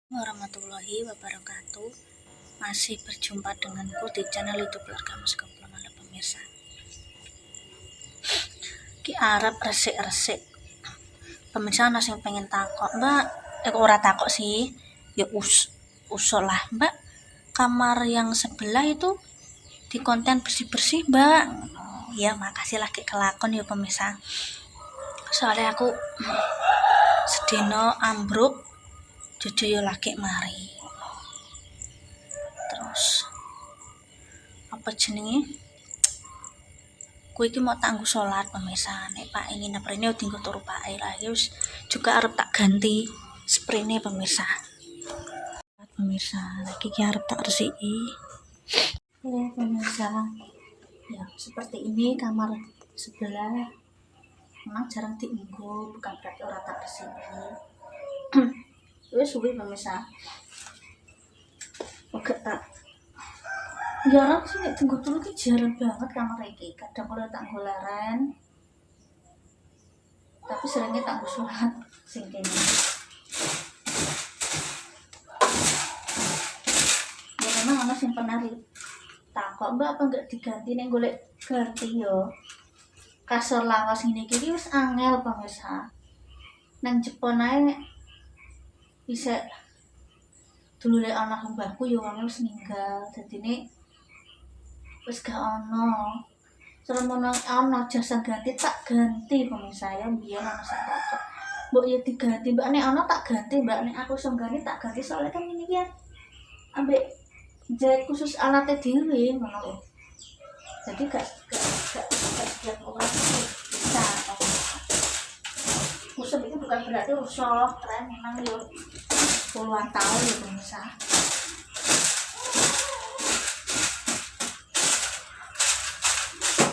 Warahmatullahi wabarakatuh. Masih berjumpa denganku di channel YouTube Keluarga Mas Kepulauan pemirsa. Ki arep resik-resik. Pemirsa ana sing pengen takok, Mbak. Ora takok sih. Ya usul lah, Mbak. Kamar yang sebelah itu di konten bersih-bersih, Mbak. Ya, makasih lagi kelakon ya pemirsa. Soalnya aku sedino ambruk jojo yo lagi mari. Terus apa jenenge? Kuwi iki mau tangguh salat pemirsa. Nek Pak ingin sprene dienggo turu Pak lagi wis juga arep tak ganti sprene pemirsa. Pemirsa, lagi ki arep tak resiki. Pemirsa. Ya, seperti ini kamar sebelah. Memang jarang dienggo, bukan berarti orang tak bersih. Wis suwi pemirsa. Oke tak. Jarang sih nek tunggu turu ki jarang banget kamar iki. Kadang kalau tak golaren. Tapi seringnya tak sholat sing kene. Ya memang ana sing pernah takok, Mbak apa enggak diganti nek golek ganti yo. Kasur lawas ngene iki wis angel pemirsa. Nang Jepun ae bisa dulure almarhum mbahku yo wis ninggal. Dadine wis gak ono. Seremono ono jasa ganti tak ganti pemirsa ya biyen ana sing takok. Mbok ya diganti, Mbak nek ono tak ganti, Mbak nek aku iso ganti tak ganti soalnya kan ini ya ambek jahit khusus alatnya dhewe ngono lho. Jadi gak setiap orang bisa. Usep itu bukan berarti rusuh, tren memang yo puluhan tahun ya pemirsa.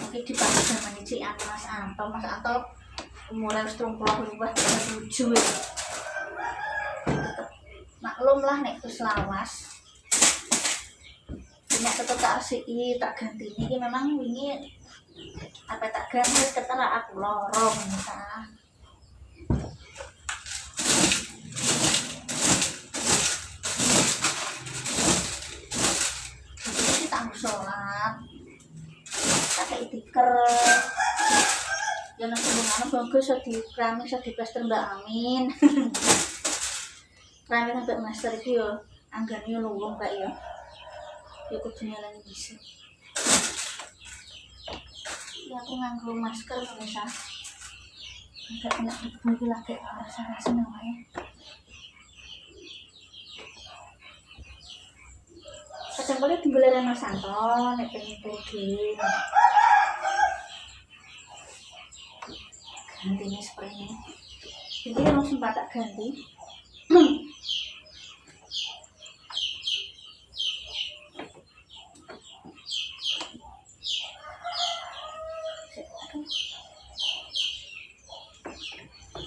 Mungkin di pada zaman ini Mas Anto umurnya wis 30 berubah 37 ya. Tetep maklum lah nek wis lawas. Nek tetep tak resiki, tak ganti ini memang wingi apa tak ganti ketera aku lorong pemirsa. Jadi tak sholat. Pakai tiker. Ya nang sebelumnya bagus iso di keramik iso diplaster Mbak Amin. Keramik sampai master iki yo anggane yo luwung Kak ya. Ya kudu nyalani bisa. Ya aku nganggo masker pemirsa. Enggak kena debu lagi rasa-rasa namanya. Kadang kali digolek Mas Santo nek pengen pergi. Ganti ini spraynya. Jadi langsung tak ganti.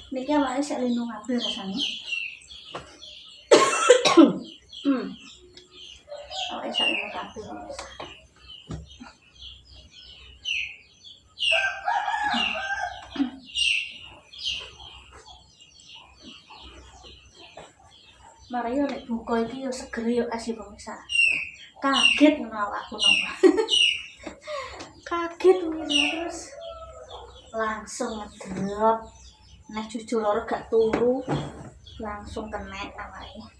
Niki awake sik linu kabeh rasane. Awake sik linu kabeh pemirsa. Mari yo nek buka iki yo seger yo asih pemirsa. Kaget ngono awakku nang. Kaget pemirsa terus langsung ngedrop. Nek jujur loro gak turu langsung kena awake.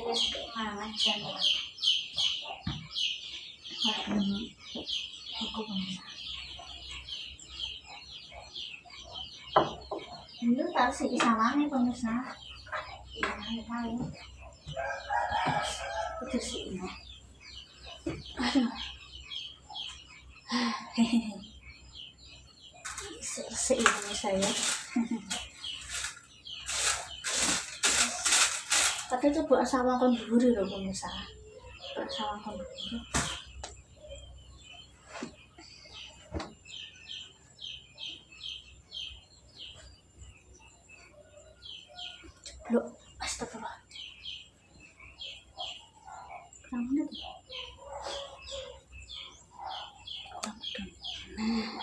Wis mangan jan. Aku pemirsa. Ini tak sih salahnya pemirsa. Iya, paling. Itu sih ini. Aduh. Hehehe. Seisi pemirsa ya. ada coba sawang kon dhuwur lho pemirsa. Sawang kon dhuwur. Jeblok, astagfirullah. Kamu tuh. Nah.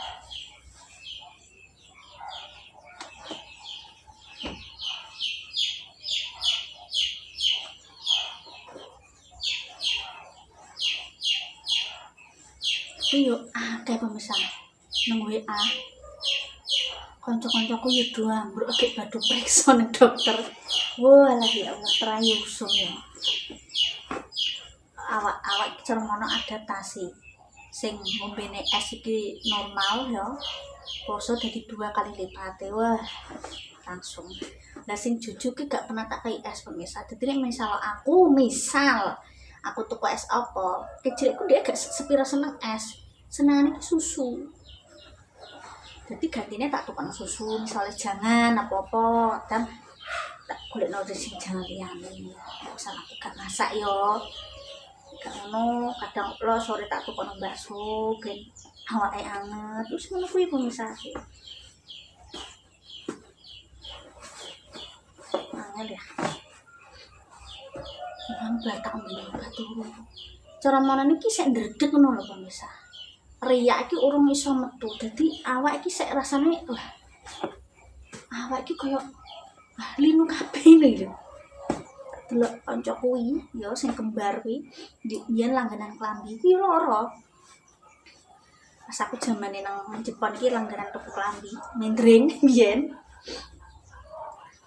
Yo akeh pemirsa nang WA. Kanca-kancaku yo doang mbok gek badhe periksa ning dokter. Walah ya Allah terayu usum ya. Awak cermono adaptasi. Sing ngombene es iki normal ya. Poso dadi 2 kali lipate. Wah, langsung. Lah sing jujuk ki gak pernah tak kai es pemirsa. Dadi nek misal aku tuku es apa, kecilku dia gak sepira seneng es. Senengane susu. Jadi gantinya tak tukang susu, misalnya jangan apa-apa, dan tak golekno sing jangan liyane. Misal aku gak masak yo. Gak ngono, kadang lo sore tak tukang bakso ben awake anget. Terus ngono kuwi pemirsa. Angel ya. Nang batak mbene batu. Cara manane iki sik ndredeg ngono lho pemirsa. Riak iki urung iso metu. Dadi awak iki sik rasane awak iki koyo linu kabeh lho. Delok kanca kuwi ya sing kembar kuwi yen langganan klambi iki loro. Pas aku jamane nang Jepang iki langganan tuku klambi, mendring biyen.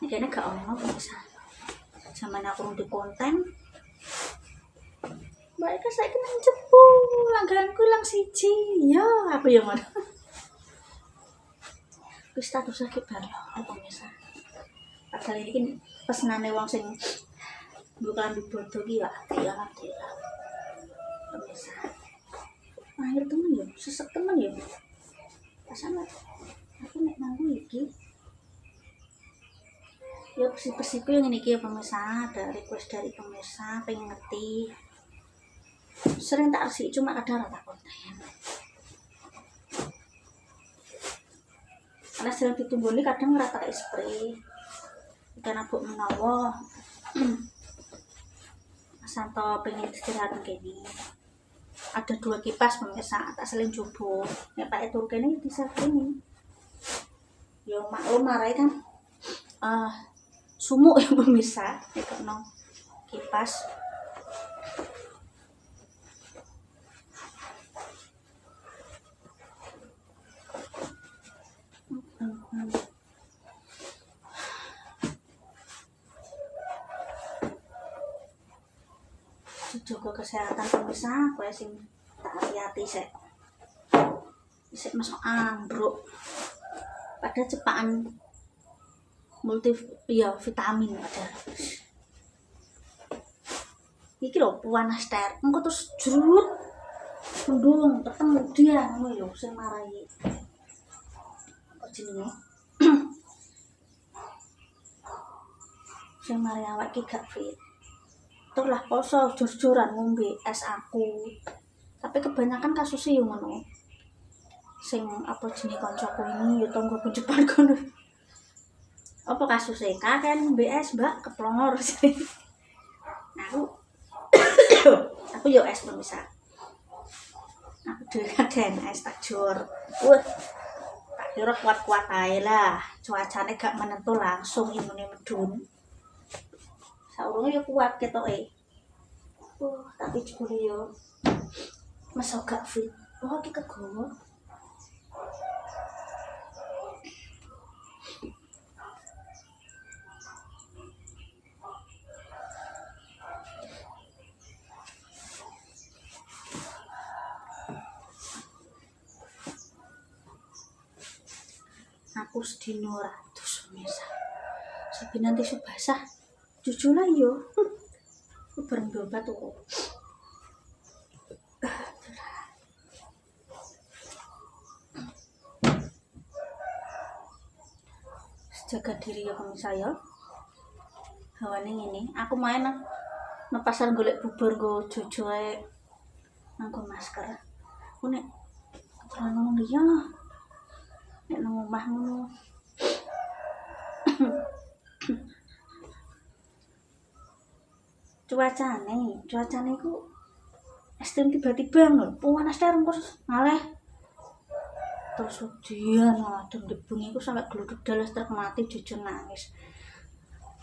Kayaknya gak ono bisa. Zaman aku di konten mereka saya kena cepu langgananku lang siji ya apa yang mana wis status sakit baru apa biasa padahal ini kan pesenane wong sing bukan di bodoh ki ya alhamdulillah biasa akhir temen ya sesek temen ya pasane aku nek nanggu iki ya persiku yang ini ya pemirsa, ada request dari pemirsa pengen ngerti sering tak asik cuma kadang rata konten karena sering ditunggu ini kadang rata spray karena bu menawa santo pengen istirahat gini ada 2 kipas pemirsa tak seling coba ya pakai turun ini bisa gini ya maklum marai kan sumuk ya pemirsa itu no kipas jaga kesehatan pemirsa kowe sing tak hati-hati sik masuk ambruk pada cepakan multi ya vitamin padahal iki lho panas ter engko terus jerut mendung ketemu dia ngono lho sing marai apa jenenge sing marai awak iki gak fit terus lah poso jor-joran ngombe es aku tapi kebanyakan kasusnya yang ngono sing apa jenenge kancaku ini ya tanggoku Jepang kono apa kasusnya kan BS mbak keplongor sih aku yo es pemirsa aku dengan es tak jor tak kira kuat-kuat ae lah cuacane gak menentu langsung imune medun saurunge yo kuat ketoke tapi jebule yo masuk gak fit iki kegowo aku sedino ratus pemirsa sapi nanti subasah jujur lah yo aku bareng dobat tuh jaga diri ya pemirsa ya hawane ngene. Aku main nang pasar golek bubur nggo jojo ae nganggo masker. Aku nek krono liya nek nang omah ngono. Cuacane ku ekstrem tiba-tiba ngono. Panas terus ngaleh. Terus ujian adem di bengi ku sampe gluduk dalas truk mati jujur nangis.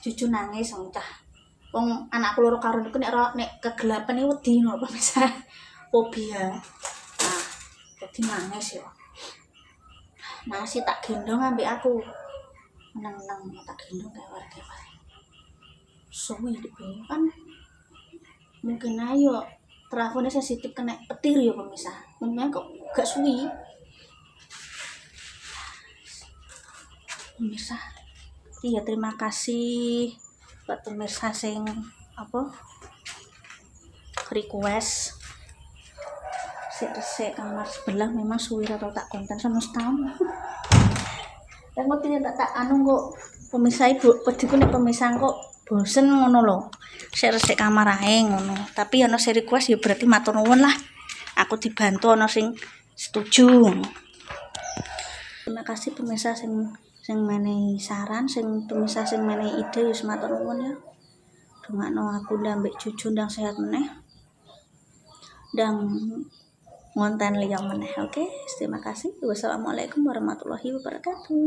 Jujur nangis cah. Wong anakku loro karo niku nek kegelapan iki wedi ngono pemirsa. Fobia. Nah, jadi nangis ya. Nasi tak gendong ambek aku. Meneng-meneng tak gendong kayak warga. Suwi di kan mungkin ayo trafonya sensitif kena petir ya pemirsa. Mungkin kok gak suwi. Pemirsa. Iya, terima kasih buat pemirsa sing request resik kamar sebelah memang suwi atau tak konten sama setahun. Dan kok tidak tak kok pemirsa ibu pediku nek pemirsa kok bosen ngono lho. Resik kamar ae ngono. Tapi ana sing request ya berarti matur nuwun lah. Aku dibantu ana sing setuju. Terima kasih pemirsa sing menehi saran, pemirsa sing menehi ide ya matur nuwun ya. Dongakno aku ndambek cucu ndang sehat meneh. Dan ngonten liya meneh. Oke, terima kasih. Wassalamualaikum warahmatullahi wabarakatuh.